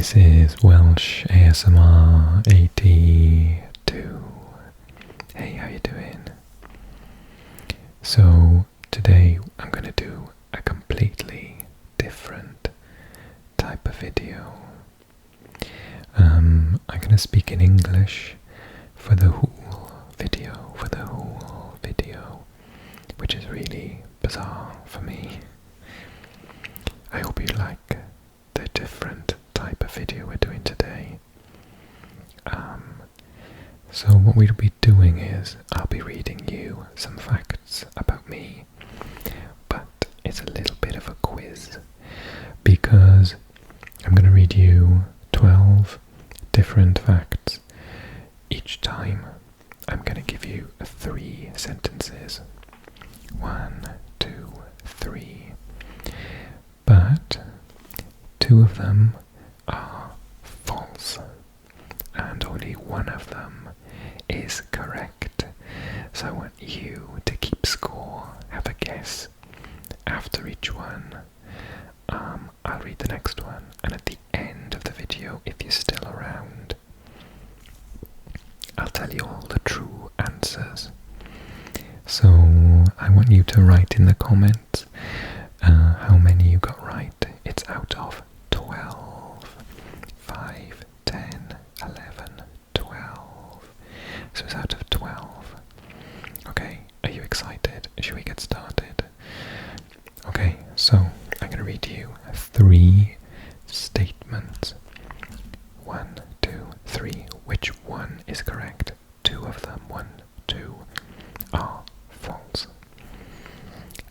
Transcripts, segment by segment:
This is Welsh ASMR 82. Hey, how you doing? So today I'm going to do a completely different type of video. I'm going to speak in English for the whole video, which is really bizarre for me. I hope you like the different type of video we're doing today. So what we'll be doing is I'll be reading you some facts about me, but it's a little bit of a quiz because I'm going to read you 12 different facts. Each time I'm going to give you 3 sentences. 1, 2, 3. But 2 of them are false, and only 1 of them is correct. So I want you to keep score, have a guess after each one. I'll read the next one, and at the end of the video, if you're still around, I'll tell you all the true answers. So I want you to write in the comments how many you got right. It's out of 12. 5, 10, 11, 12. So it's out of 12. Okay, are you excited? Should we get started? Okay, so I'm going to read you 3 statements. 1, 2, 3. Which one is correct? 2 of them, 1, 2, are false.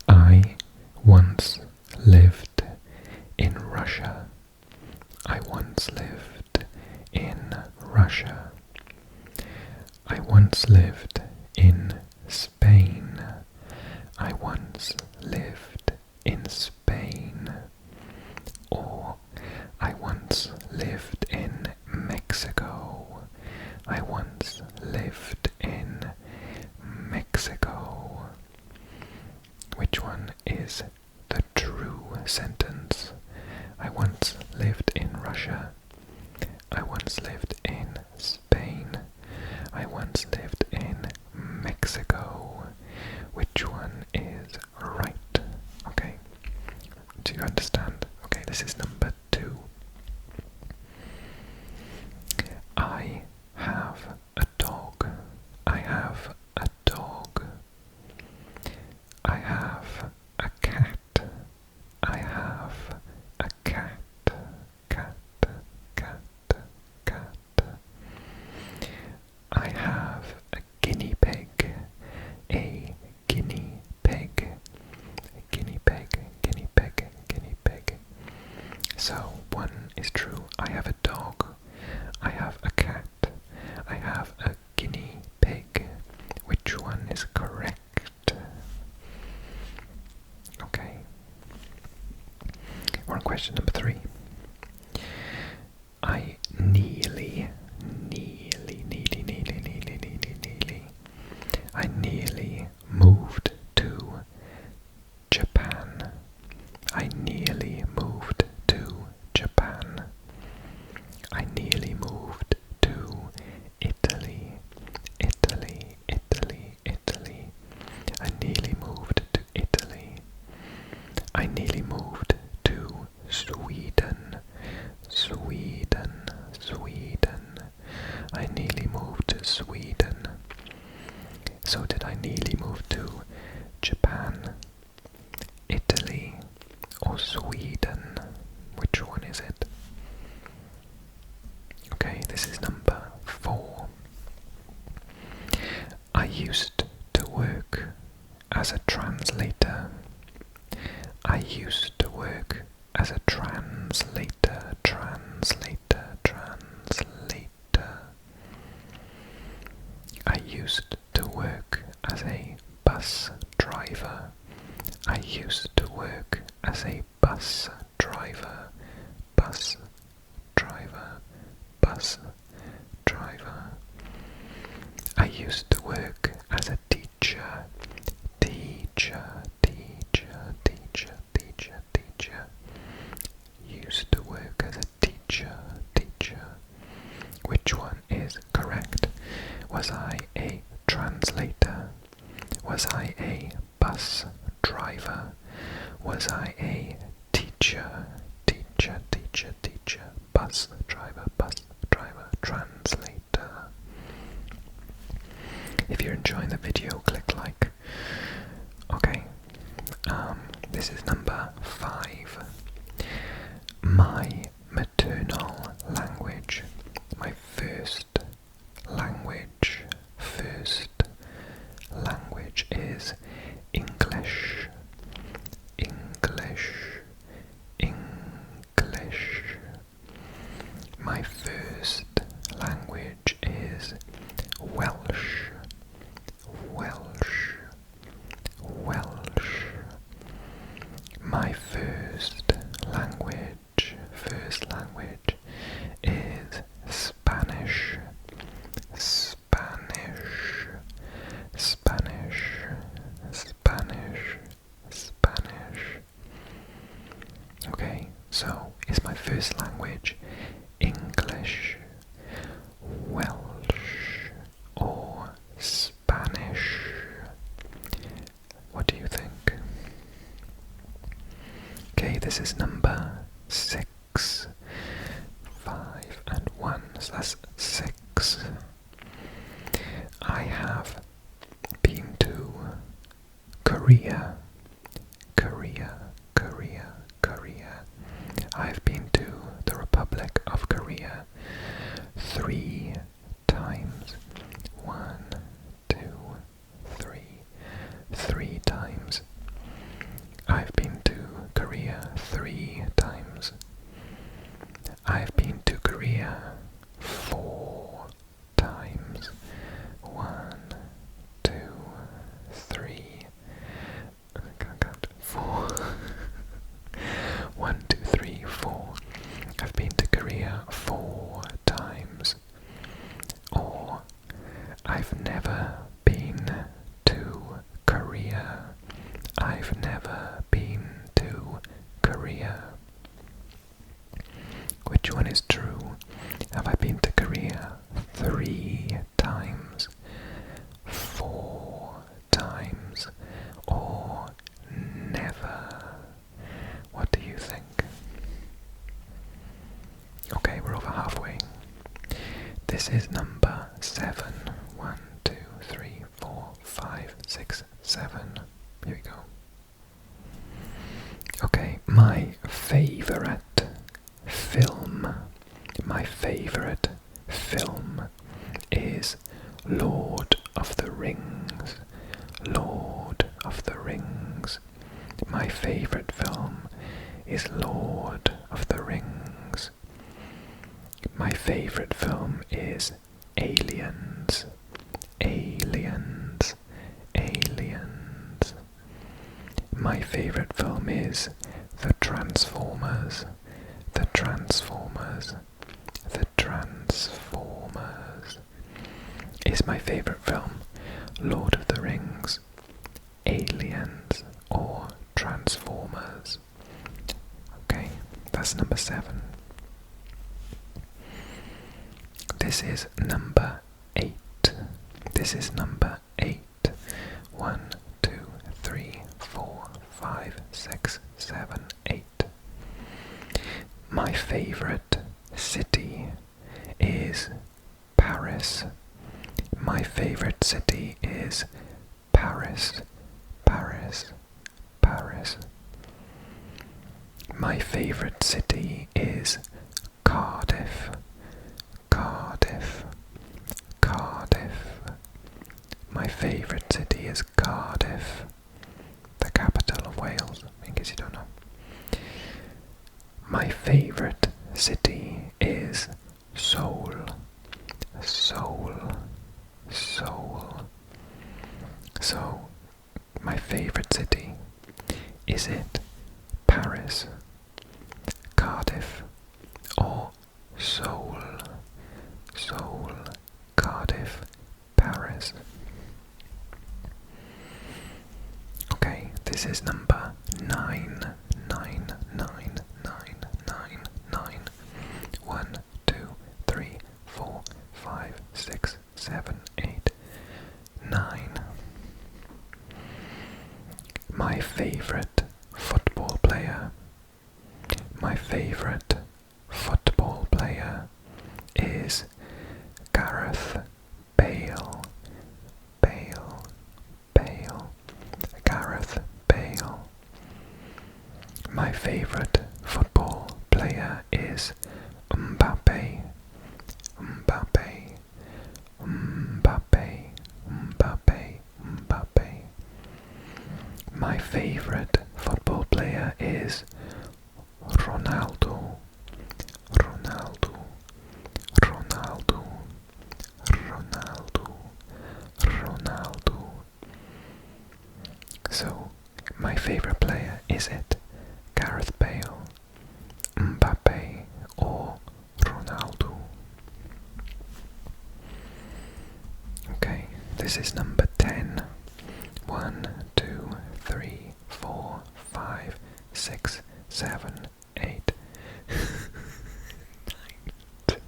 I once lived in Russia. I once lived in Russia. I once lived in Spain. I once lived in Spain. Or I once lived in Mexico. I once lived in Mexico. Which one is the true sentence? I once lived in Russia. I once lived in Spain. I once lived in Mexico. Which one is right? Okay. Do you understand? Okay, this is number 2. I have a dog. I have a dog. I have a cat. I have a cat. Cat. I have a guinea pig. A guinea pig. Guinea pig. Guinea pig. Guinea pig. So 1 is true. I have a dog. I have a cat. I have a guinea pig. Which one is correct? Okay. We're on question number 3. I nearly moved to Japan. I nearly moved to Japan. I nearly moved to Italy. Italy. I nearly moved to Italy. I nearly moved to Sweden. I nearly moved to Sweden. So did I nearly move to Japan, Italy, or Sweden? Which one is it? Okay, this is number 4. I used to work as a translator. I used to work as a translator. I used to work as a bus driver. I used to work as a bus driver. I used to work as a teacher. Used to work Was I a bus driver? Was I a teacher? Teacher, teacher, teacher. Bus driver, translator. If you're enjoying the video, click like. Okay, this is number 5. My maternal language. My first language is English. English. My first language is Welsh. My first language is Spanish. Okay, so is my first language English, Welsh, or Spanish? What do you think? Okay, this is number 6. 5 and 1, so that's 6. I have been to Korea. I've been to the Republic of Korea 3 times. 1, 2, 3. 3 times. I've been to Korea 3 times. I've been to Korea 4 times. 1, 2, 3. I can't count. 4. 1, 2, 3, 4. I've been to Korea 4 times. Or I've never been to Korea. I've never been to Korea. Which one is true? Have I been to Korea 3 times, 4 times, or never? What do you think? Okay, we're over halfway. This is number 7. 1, 2, 3, 4, 5, 6, 7. Here we go. Okay, my favorite film. My favorite film is Lord of the Rings. Lord of the Rings. My favorite film is Lord of the Rings. My favorite film is Aliens. Aliens. Aliens. My favorite film is The Transformers. The Transformers. The Transformers. Is my favorite film Lord of the Rings, Aliens, or Transformers? Okay, that's number 7. This is number 8. This is number 8. 1, 2, 3, 4, 5, 6, 7, 8. My favorite city is Paris. My favorite city is Paris. Paris. Paris. My favorite city is Cardiff. Cardiff. Cardiff. My favorite city is Cardiff, the capital of Wales, in case you don't know. My favorite city is Seoul. Seoul. Seoul. So, my favorite city, is it Paris, Cardiff, or Seoul? Seoul, Cardiff, Paris. Okay, this is number 9. 9, 9, 9, 9, 9. 1, 2, 3, 4, 5, 6, 7, 8, 9. my favourite football player is Gareth Bale. Bale. Bale. Gareth Bale. My favourite football player is Mbappe. Mbappe. Mbappe. Mbappe. Mbappe. My favourite football player is Ronaldo. Ronaldo. Ronaldo. Ronaldo. Ronaldo. So, my favourite player, is it Gareth Bale, Mbappe, or Ronaldo? Okay, this is number 10. 1, 2, 3, 4, 5, 6, 7, 8. 9, 10.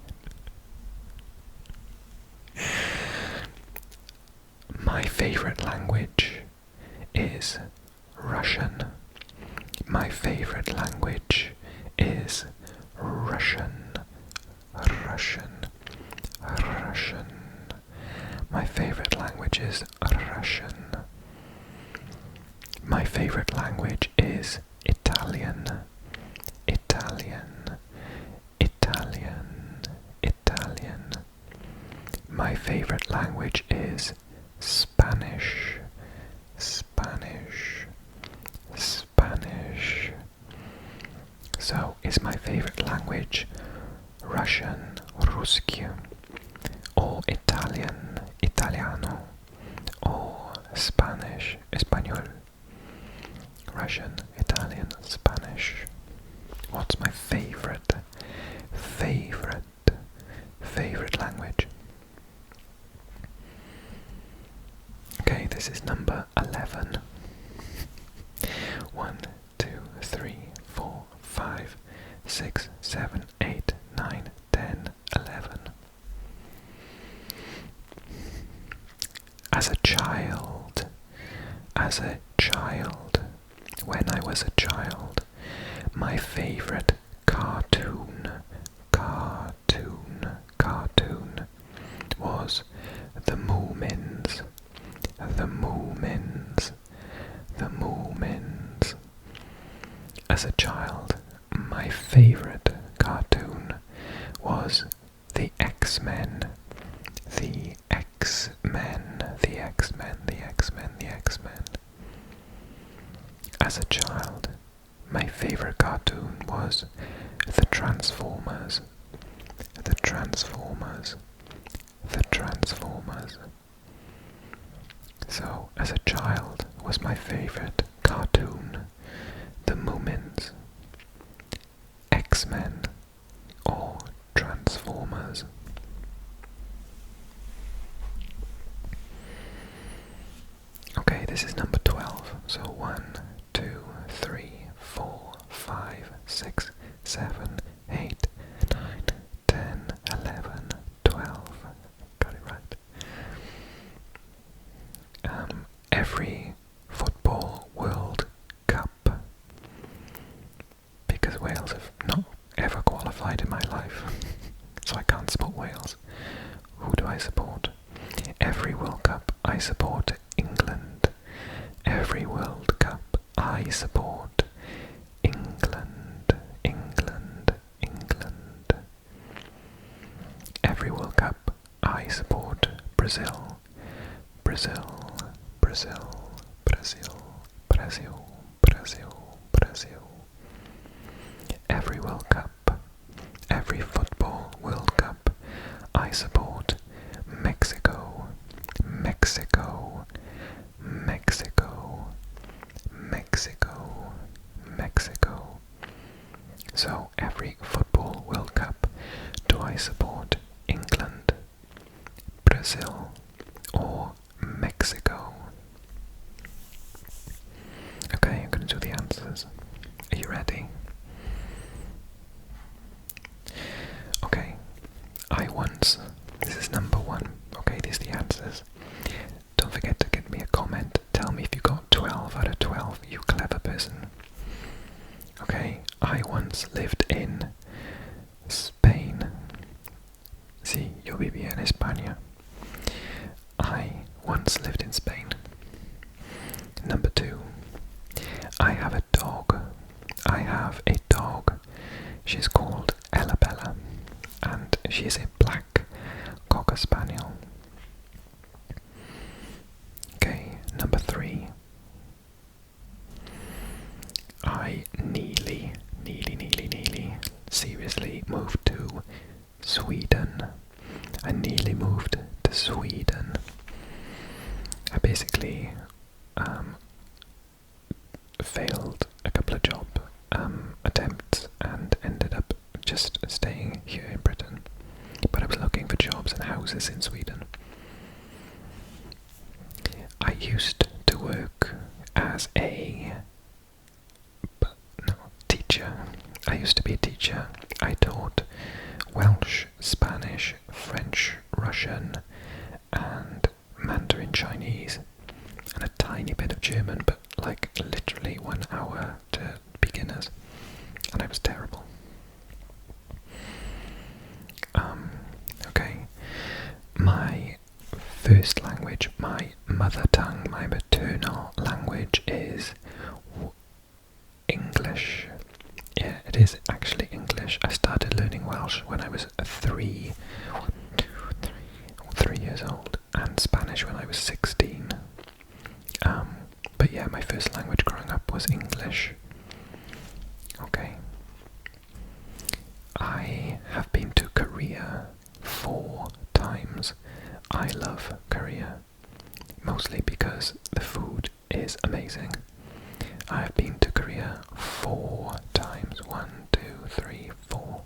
My favourite language is Russian. My favourite language is Russian. Russian. Russian. My favourite language is Russian. My favourite language is Italian. Italian. Italian. Italian. My favourite language is Spanish. Spanish. Spanish. So, is my favourite language Russian, Ruski, or Italian, Italiano, or Spanish, Español? Russian, Italian, Spanish. What's my favourite language? Okay, this is number 11. 1, 2, 3, 4, 5, 6, 7, 8, 9, 10, 11. As a child, when I was a child, my favourite cartoon was The Moomins. The Moomins. The Moomins. As a child, my favourite cartoon was The X-Men. The X-Men. The X-Men. The X-Men. The X-Men. As a child, my favourite cartoon was The Transformers. The Transformers. The Transformers. So, as a child, was my favourite cartoon The Moomins, X-Men, or Transformers? Okay, this is number 12. So 1, 2, 3, 4, 5, 6, 7, 8, 9, 10, 11, 12. Got it right. Every football World Cup, because Wales have not ever qualified in my life, so I can't support Wales. Who do I support? Every World Cup I support England. Every World Cup I support England. England. England. Every World Cup I support Brazil. Brazil. Brazil, Brazil, Brazil, Brazil, Brazil. Every World Cup, every football World Cup, I support Mexico, Mexico, Mexico, Mexico, Mexico. So every football World Cup, do I support England, Brazil, or Mexico? Okay, I'm going to do the answers. Are you ready? Okay, this is number 1. Okay, these are the answers. Don't forget to give me a comment. Tell me if you got 12 out of 12, you clever person. Okay, I once lived in Spain. Sí, yo vivía en España. I once lived in Spain. Number 2. I have a dog. I have a dog. She's called Ellabella, and she is a black Cocker Spaniel. Okay, number 3. I nearly, seriously moved to Sweden. I nearly moved to Sweden. I basically failed a couple of job attempts and ended up just staying here in Britain. But I was looking for jobs and houses in Sweden. I used to work as a teacher. I used to be a teacher. I taught Welsh, Spanish, French, Russian, and Mandarin Chinese, and a tiny bit of German, but like literally 1 hour to beginners, and I was terrible. Okay, my first language, my mother tongue, my maternal language is English. Yeah, it is actually English. I started learning Welsh when I was 3 years old, and Spanish when I was 16. But yeah, my first language growing up was English. Okay. I have been to Korea 4 times. I love Korea, mostly because the food is amazing. I have been to Korea 4 times. 1, 2, 3, 4.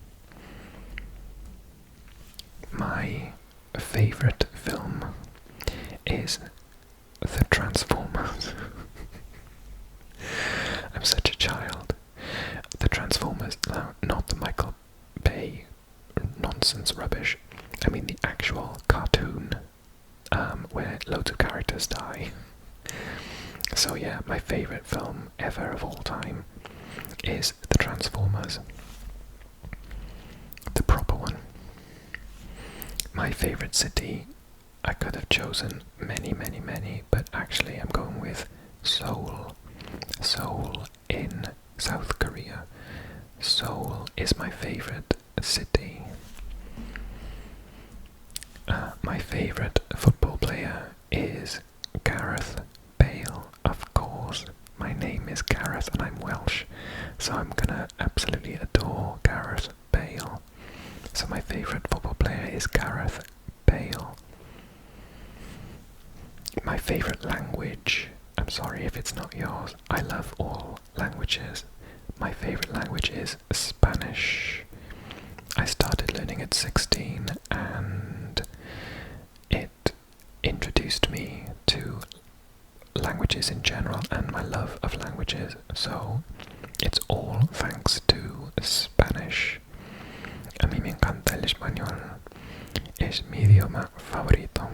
My favourite film is The Transformers. I'm such a child. The Transformers, not the Michael Bay nonsense rubbish. I mean the actual cartoon, where loads of characters die. So yeah, my favourite film ever of all time is The Transformers. The proper one. My favourite city, I could have chosen many, but actually I'm going with Seoul. Seoul in South Korea. Seoul is my favourite city. My favourite football player is Gareth Bale, of course. My name is Gareth and I'm Welsh, so I'm gonna absolutely adore Gareth Bale. So my favourite football player is Gareth Bale. My favourite language, I'm sorry if it's not yours, I love all languages. My favourite language is Spanish. I started learning at 16 and it introduced me to languages in general and my love of languages, so it's all thanks to Spanish. A mí me encanta el español, es mi idioma favorito.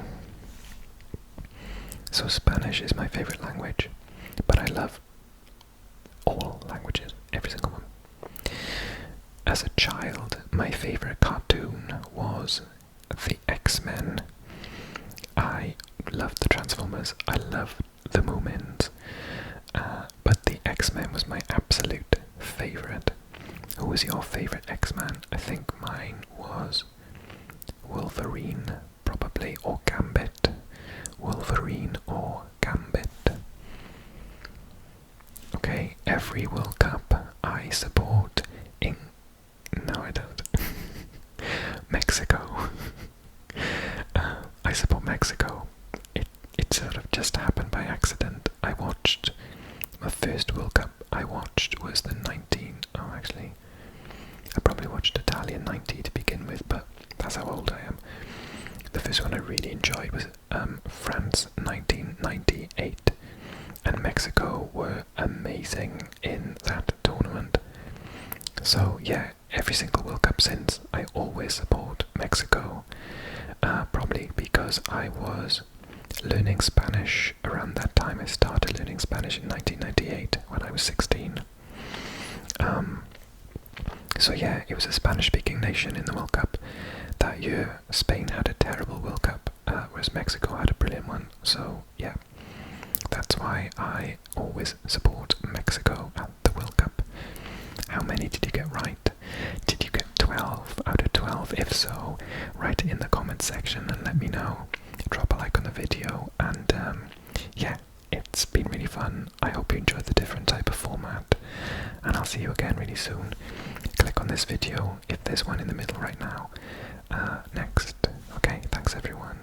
So Spanish is my favorite language, but I love all languages, every single one. As a child, my favorite cartoon was the X-Men. I loved the Transformers, I loved the Moomins, but the X-Men was my absolute favorite. Who was your favorite X-Man? I think mine was Wolverine, probably, or Gambit. Wolverine or Gambit. Okay, every World Cup I support no, I don't. Mexico. I support Mexico. It sort of just happened by accident. I watched my first World Cup I watched was the actually I probably watched Italian 90 to begin with, but that's how old I am. The first one I really enjoyed was France 1998, and Mexico were amazing in that tournament. So yeah, every single World Cup since, I always support Mexico, probably because I was learning Spanish around that time. I started learning Spanish in 1998 when I was 16. So yeah, it was a Spanish-speaking nation in the World Cup. That year, Spain had a terrible World Cup, whereas Mexico had a brilliant one. So yeah, that's why I always support Mexico at the World Cup. How many did you get right? Did you get 12 out of 12? If so, write it in the comments section and let me know. Drop a like on the video, and yeah, it's been really fun. I hope you enjoyed the different type of format, and I'll see you again really soon. Click on this video if there's one in the middle right now. Next. Okay, thanks everyone.